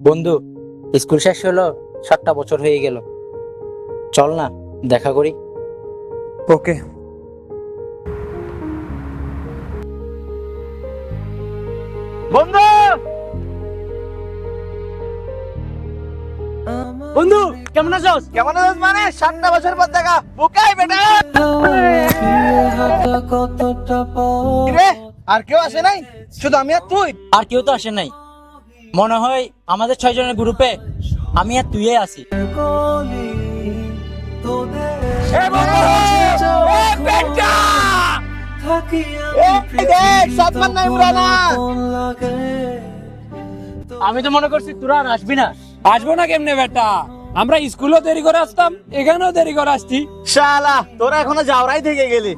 বন্ধু, স্কুল শেষ হলো, 7টা বছর হয়ে গেল। চল না, দেখা করি। ওকে। বন্ধু বন্ধু, কেমন আছোস? কেমন আছিস? মানে 7টা বছর পর দেখা বুকাই বেটা রে। আর কেউ আসে নাই? শুধু আমি আর তুই? আর কেউ তো আসে নাই। মনে হয় আমাদের 6 জনের গ্রুপে আমি আর তুই আছি। এ বন্ধু, এ বেটা, এই দেখ সাদমান নাই উড়ানা। আমি তো মনে করছি তোরা আর আসবি না। আসবো না কেমনে বেটা? আমরা স্কুলেও দেরি করে আসতাম, এখানেও দেরি করে আসছি। শালা তোরা এখনো যাওরাই থেকে গেলি।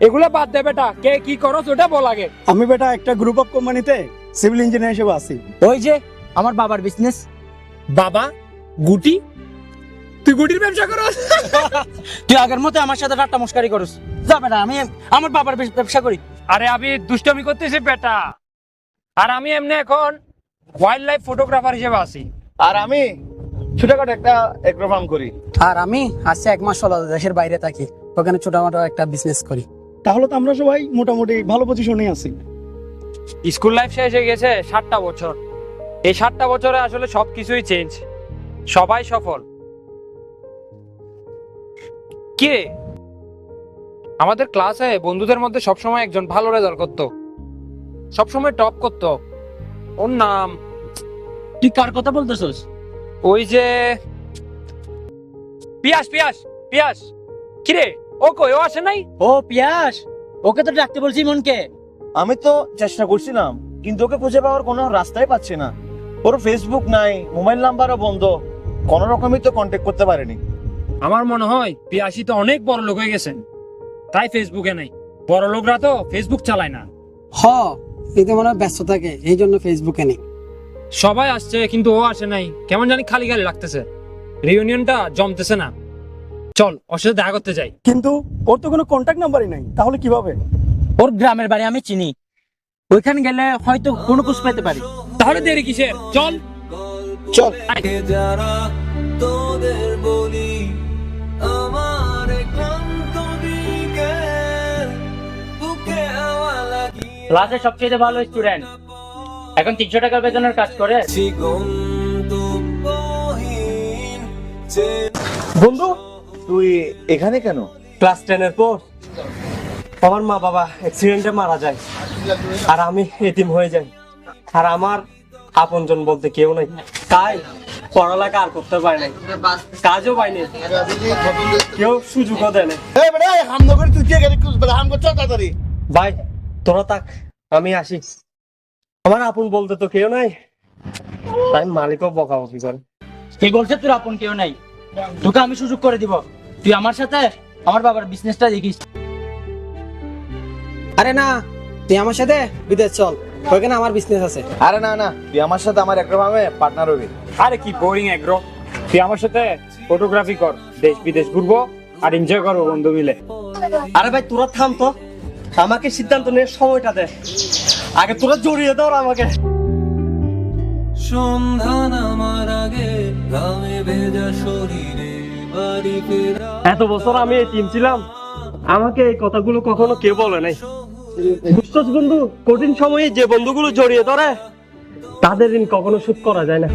এগুলো বাদ দে বেটা, কে কি করো ওটা বল আগে। আমি বেটা একটা গ্রুপ অফ কোম্পানিতে সিভিল ইঞ্জিনিয়ার হিসেবে আছি। ওই যে আমার বাবার বিজনেস। বাবা গুটি? তুই গুটির ব্যবসা করস? তুই আগের মতো আমার সাথে ঠাট্টা মস্কারি করিস। যা বেটা, আমি আমার বাবার ব্যবসা করি। আরে আমি দুষ্টামি করতেছি বেটা। আর আমি এমনি এখন ওয়াইল্ড লাইফ ফটোগ্রাফার হিসেবে আছি। আর আমি ছোটখাটো একটা এগ্রো ফার্ম করি। আর আমি আজকে 1 মাস হলো দেশের বাইরে থাকি, ওখানে ছোটখাটো একটা বিজনেস করি। তাহলে তো আমরা সবাই মোটামুটি ভালো পজিশনে আছি। স্কুল লাইফ শেষ হয়ে গেছে 7টা বছর। এই 7টা বছরে আসলে সবকিছুই চেঞ্জ, সবাই সফল। কে আমাদের ক্লাসে বন্ধুদের মধ্যে সবসময় একজন ভালো রেজাল্ট করতো, সবসময় টপ করতো। ওর নাম, তুই কার কথা বলতেছস? ওই যে পিয়াস পিয়াস পিয়াস। কিরে, ও কই? ও আসে নাই? ও পিয়াস, ওকে তো ডাকতে বলছি মনকে। আমি তো চেষ্টা করছিলাম, কিন্তু ওকে খুঁজে পাওয়ার কোনো রাস্তাই পাচ্ছি না। ওর ফেসবুক নাই, মোবাইল নাম্বারও বন্ধ, কোনো রকমই তো কন্ট্যাক্ট করতে পারেনি। আমার মনে হয় পিয়াসি তো অনেক বড় লোক হয়ে গেছেন, তাই ফেসবুকে নাই। বড় লোকরা তো ফেসবুক চালায় না। এতে মনে হয় ব্যস্ত থাকে, এই জন্য ফেসবুকে নেই। সবাই আসছে কিন্তু ও আসে নাই, কেমন জানি খালি খালি লাগতেছে। রিউনিয়নটা জমতেছে না। চল ওর সাথে দেখা করতে যাই। কিন্তু ওর তো কোনো কন্ট্যাক্ট নাম্বারই নাই, তাহলে কিভাবে? ওর গ্রামের বাড়ি আমি চিনি, ওইখানে গেলে হয়তো কোনো খোঁজ পেতে পারি। তাহলে দেরি কিসের? চল চল। যারা তোদের বলি আমার ক্লান্ত বিকেল বুকে হাওয়া লাগিয়ে ক্লাসের সবচেয়ে ভালো স্টুডেন্ট, এখন 300 টাকা বেতনের কাজ করে। গন্তব্যহীন যে বন্ধু, তুই এখানে কেন? ক্লাস 10-এর পর আমার মা বাবা অ্যাক্সিডেন্টে মারা যায়, আর আমি এতিম হয়ে যাই। আর আমার আপনজন বলতে কেউ নাই, তাই পড়ালেখা আর করতে পারি নাই, কাজও পাইনি, কেউ সুযোগও দেয় না। এই বেটা, হাম না করে তুই কে গেলি? বেটা হাম করছ তাড়াতাড়ি। ভাই তোরা থাক, আমি আসি। আমার আপন বলতে তো কেউ নাই, তাই মালিকও বকাবকি করে। কে বলছে তোর আপন কেউ নাই? তোকে আমি সুযোগ করে দিব, তুই আমার সাথে আমার বাবার বিজনেসটা দেখিস। আরে না, তুই আমার সাথে বিদেশ চল, ওইখানে আমার বিজনেস আছে। আরে না না, তুই আমার সাথে আমার এগ্রো ফার্মে পার্টনার হবি। আরে কি বোরিং এগ্রো, তুই আমার সাথে ফটোগ্রাফি কর, দেশ বিদেশ ঘুরবো আর এনজয় করবো বন্ধু মিলে। আরে ভাই তোরা থাম তো, আমাকে সিদ্ধান্ত নিয়ে সময়টা দে, আগে তোরা জড়িয়ে দাও আমাকে। সন্ধ্যা নামার আগে ঘামে ভেজা শরীরে বাড়ি ফেরা এত বছর আমি এতিম ছিলাম, আমাকে এই কথাগুলো কখনো কেউ বলে নাই। বুঝছস বন্ধু, কঠিন সময়ে যে বন্ধুগুলো জড়িয়ে ধরে তাদের ঋণ কখনো শোধ করা যায় না।